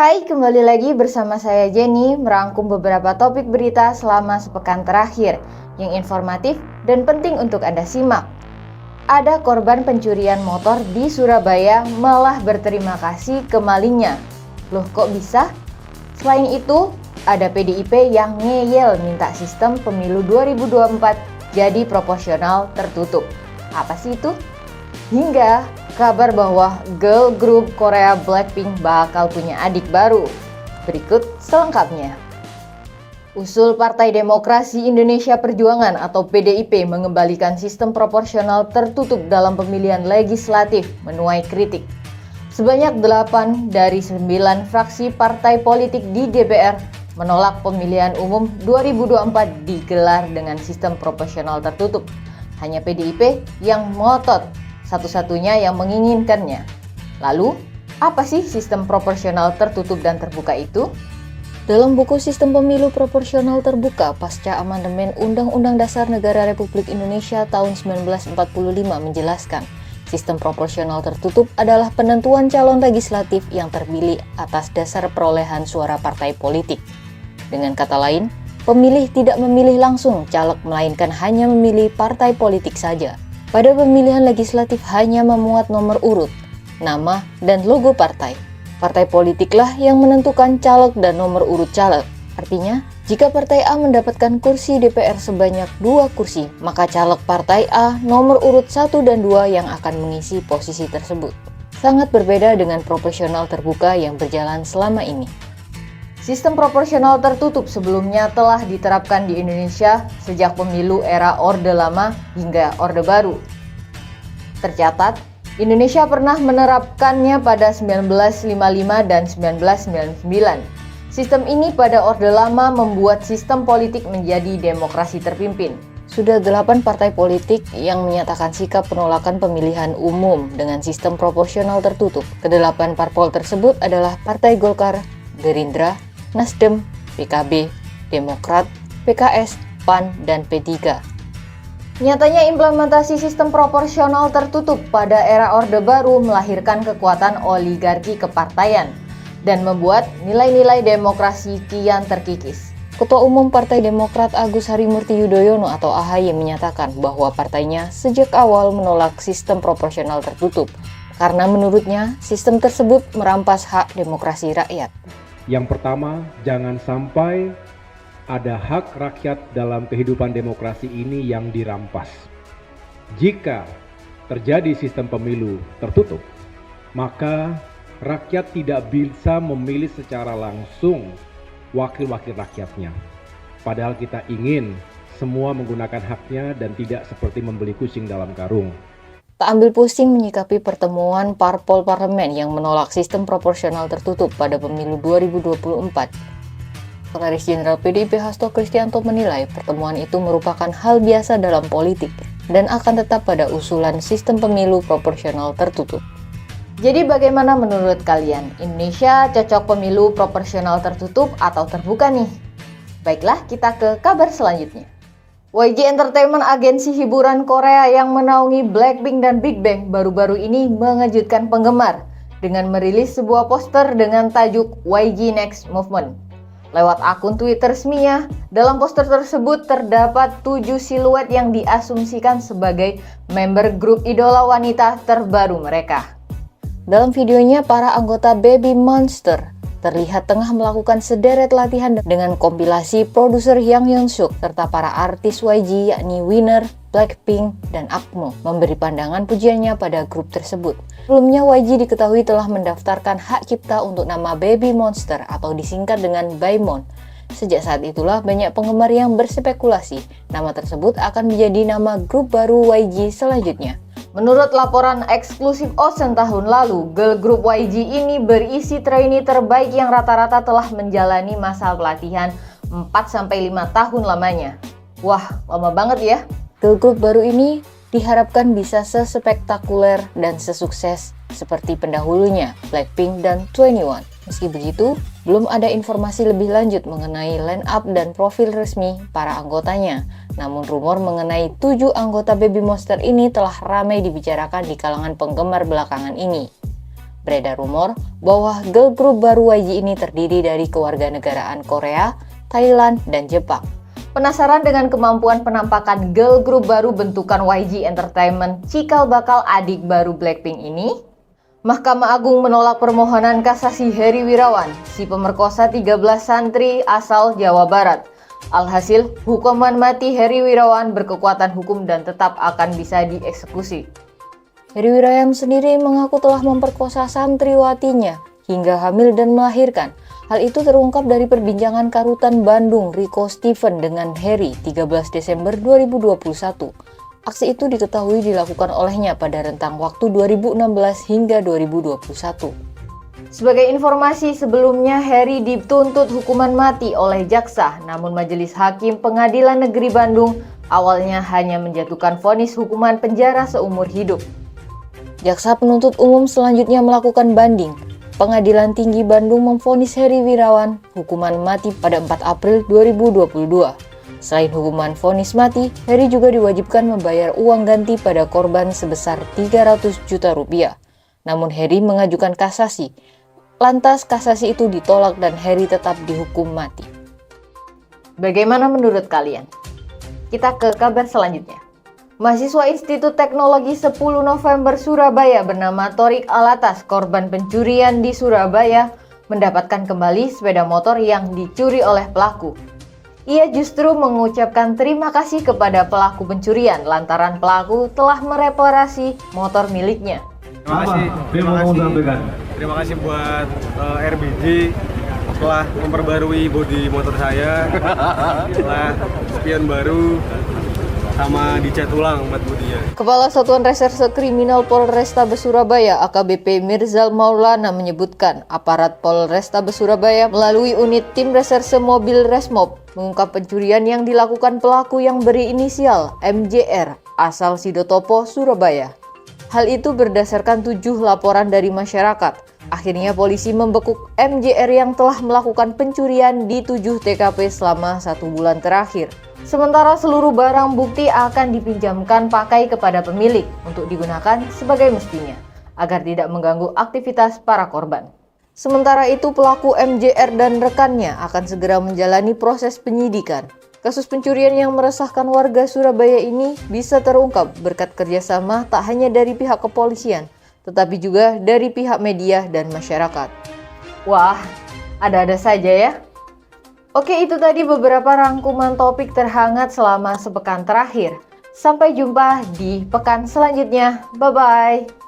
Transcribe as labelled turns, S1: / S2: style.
S1: Hai, kembali lagi bersama saya Jenny merangkum beberapa topik berita selama sepekan terakhir yang informatif dan penting untuk Anda simak. Ada korban pencurian motor di Surabaya malah berterima kasih ke malingnya. Loh, kok bisa? Selain itu, ada PDIP yang ngeyel minta sistem pemilu 2024 jadi proporsional tertutup. Apa sih itu? Hingga kabar bahwa girl group Korea Blackpink bakal punya adik baru. Berikut selengkapnya. Usul Partai Demokrasi Indonesia Perjuangan atau PDIP mengembalikan sistem proporsional tertutup dalam pemilihan legislatif menuai kritik. Sebanyak 8 dari 9 fraksi partai politik di DPR menolak pemilihan umum 2024 digelar dengan sistem proporsional tertutup. Hanya PDIP yang ngotot, satu-satunya yang menginginkannya. Lalu, apa sih sistem proporsional tertutup dan terbuka itu? Dalam buku Sistem Pemilu Proporsional Terbuka pasca amandemen Undang-Undang Dasar Negara Republik Indonesia tahun 1945 menjelaskan, sistem proporsional tertutup adalah penentuan calon legislatif yang terpilih atas dasar perolehan suara partai politik. Dengan kata lain, pemilih tidak memilih langsung caleg melainkan hanya memilih partai politik saja. Pada pemilihan legislatif hanya memuat nomor urut, nama, dan logo partai. Partai politiklah yang menentukan caleg dan nomor urut caleg. Artinya, jika partai A mendapatkan kursi DPR sebanyak 2 kursi, maka caleg partai A nomor urut 1 dan 2 yang akan mengisi posisi tersebut. Sangat berbeda dengan proporsional terbuka yang berjalan selama ini. Sistem proporsional tertutup sebelumnya telah diterapkan di Indonesia sejak pemilu era Orde Lama hingga Orde Baru. Tercatat, Indonesia pernah menerapkannya pada 1955 dan 1999. Sistem ini pada Orde Lama membuat sistem politik menjadi demokrasi terpimpin. Sudah 8 partai politik yang menyatakan sikap penolakan pemilihan umum dengan sistem proporsional tertutup. Kedelapan parpol tersebut adalah Partai Golkar, Gerindra, Nasdem, PKB, Demokrat, PKS, PAN, dan P3. Nyatanya implementasi sistem proporsional tertutup pada era Orde Baru melahirkan kekuatan oligarki kepartaian dan membuat nilai-nilai demokrasi kian terkikis. Ketua Umum Partai Demokrat Agus Harimurti Yudhoyono atau AHY menyatakan bahwa partainya sejak awal menolak sistem proporsional tertutup karena menurutnya sistem tersebut merampas hak demokrasi rakyat.
S2: Yang pertama, jangan sampai ada hak rakyat dalam kehidupan demokrasi ini yang dirampas. Jika terjadi sistem pemilu tertutup, maka rakyat tidak bisa memilih secara langsung wakil-wakil rakyatnya. Padahal kita ingin semua menggunakan haknya dan tidak seperti membeli kucing dalam karung.
S1: Tak ambil pusing menyikapi pertemuan parpol parlemen yang menolak sistem proporsional tertutup pada pemilu 2024. Sekretaris Jenderal PDIP Hasto Kristianto menilai pertemuan itu merupakan hal biasa dalam politik dan akan tetap pada usulan sistem pemilu proporsional tertutup. Jadi bagaimana menurut kalian? Indonesia cocok pemilu proporsional tertutup atau terbuka nih? Baiklah, kita ke kabar selanjutnya. YG Entertainment, agensi hiburan Korea yang menaungi Blackpink dan Big Bang, baru-baru ini mengejutkan penggemar dengan merilis sebuah poster dengan tajuk YG Next Movement. Lewat akun Twitter resminya, dalam poster tersebut terdapat 7 siluet yang diasumsikan sebagai member grup idola wanita terbaru mereka. Dalam videonya, para anggota Baby Monster terlihat tengah melakukan sederet latihan dengan kompilasi produser Yang Hyun-suk serta para artis YG yakni Winner, Blackpink, dan Akmo memberi pandangan pujiannya pada grup tersebut. Sebelumnya YG diketahui telah mendaftarkan hak cipta untuk nama Baby Monster atau disingkat dengan Baemon. Sejak saat itulah banyak penggemar yang berspekulasi nama tersebut akan menjadi nama grup baru YG selanjutnya. Menurut laporan eksklusif Ocean tahun lalu, girl group YG ini berisi trainee terbaik yang rata-rata telah menjalani masa pelatihan 4-5 tahun lamanya. Wah, lama banget ya. Girl group baru ini diharapkan bisa sespektakuler dan sesukses seperti pendahulunya, Blackpink dan 2NE1. Meski begitu, belum ada informasi lebih lanjut mengenai line up dan profil resmi para anggotanya. Namun rumor mengenai 7 anggota Baby Monster ini telah ramai dibicarakan di kalangan penggemar belakangan ini. beredar rumor bahwa girl group baru YG ini terdiri dari kewarganegaraan Korea, Thailand, dan Jepang. Penasaran dengan kemampuan penampakan girl group baru bentukan YG Entertainment cikal bakal adik baru Blackpink ini? Mahkamah Agung menolak permohonan kasasi Heri Wirawan, si pemerkosa 13 santri asal Jawa Barat. Alhasil, hukuman mati Heri Wirawan berkekuatan hukum dan tetap akan bisa dieksekusi. Heri Wirawan sendiri mengaku telah memperkosa santriwatinya hingga hamil dan melahirkan. Hal itu terungkap dari perbincangan Karutan Bandung Rico Steven dengan Heri 13 Desember 2021. Aksi itu diketahui dilakukan olehnya pada rentang waktu 2016 hingga 2021. Sebagai informasi sebelumnya, Heri dituntut hukuman mati oleh jaksa, namun Majelis Hakim Pengadilan Negeri Bandung awalnya hanya menjatuhkan vonis hukuman penjara seumur hidup. Jaksa penuntut umum selanjutnya melakukan banding. Pengadilan Tinggi Bandung memvonis Heri Wirawan hukuman mati pada 4 April 2022. Selain hukuman vonis mati, Heri juga diwajibkan membayar uang ganti pada korban sebesar 300 juta rupiah. Namun Heri mengajukan kasasi. Lantas kasasi itu ditolak dan Heri tetap dihukum mati. Bagaimana menurut kalian? Kita ke kabar selanjutnya. Mahasiswa Institut Teknologi 10 November Surabaya bernama Thorik Alatas, korban pencurian di Surabaya, mendapatkan kembali sepeda motor yang dicuri oleh pelaku. Ia justru mengucapkan terima kasih kepada pelaku pencurian lantaran pelaku telah mereparasi motor miliknya.
S3: Terima kasih buat RBJ telah memperbarui bodi motor saya, telah spion baru, sama dicat ulang buat bodinya.
S1: Kepala Satuan Reserse Kriminal Polrestabes Surabaya AKBP Mirzal Maulana menyebutkan aparat Polrestabes Surabaya melalui unit tim reserse mobil Resmob mengungkap pencurian yang dilakukan pelaku yang berinisial MJR asal Sidotopo, Surabaya. Hal itu berdasarkan 7 laporan dari masyarakat. Akhirnya polisi membekuk MJR yang telah melakukan pencurian di 7 TKP selama 1 bulan terakhir. Sementara seluruh barang bukti akan dipinjamkan pakai kepada pemilik untuk digunakan sebagai mestinya, agar tidak mengganggu aktivitas para korban. Sementara itu pelaku MJR dan rekannya akan segera menjalani proses penyidikan. Kasus pencurian yang meresahkan warga Surabaya ini bisa terungkap berkat kerjasama tak hanya dari pihak kepolisian, tetapi juga dari pihak media dan masyarakat. Wah, ada-ada saja ya. Oke, itu tadi beberapa rangkuman topik terhangat selama sepekan terakhir. Sampai jumpa di pekan selanjutnya. Bye-bye.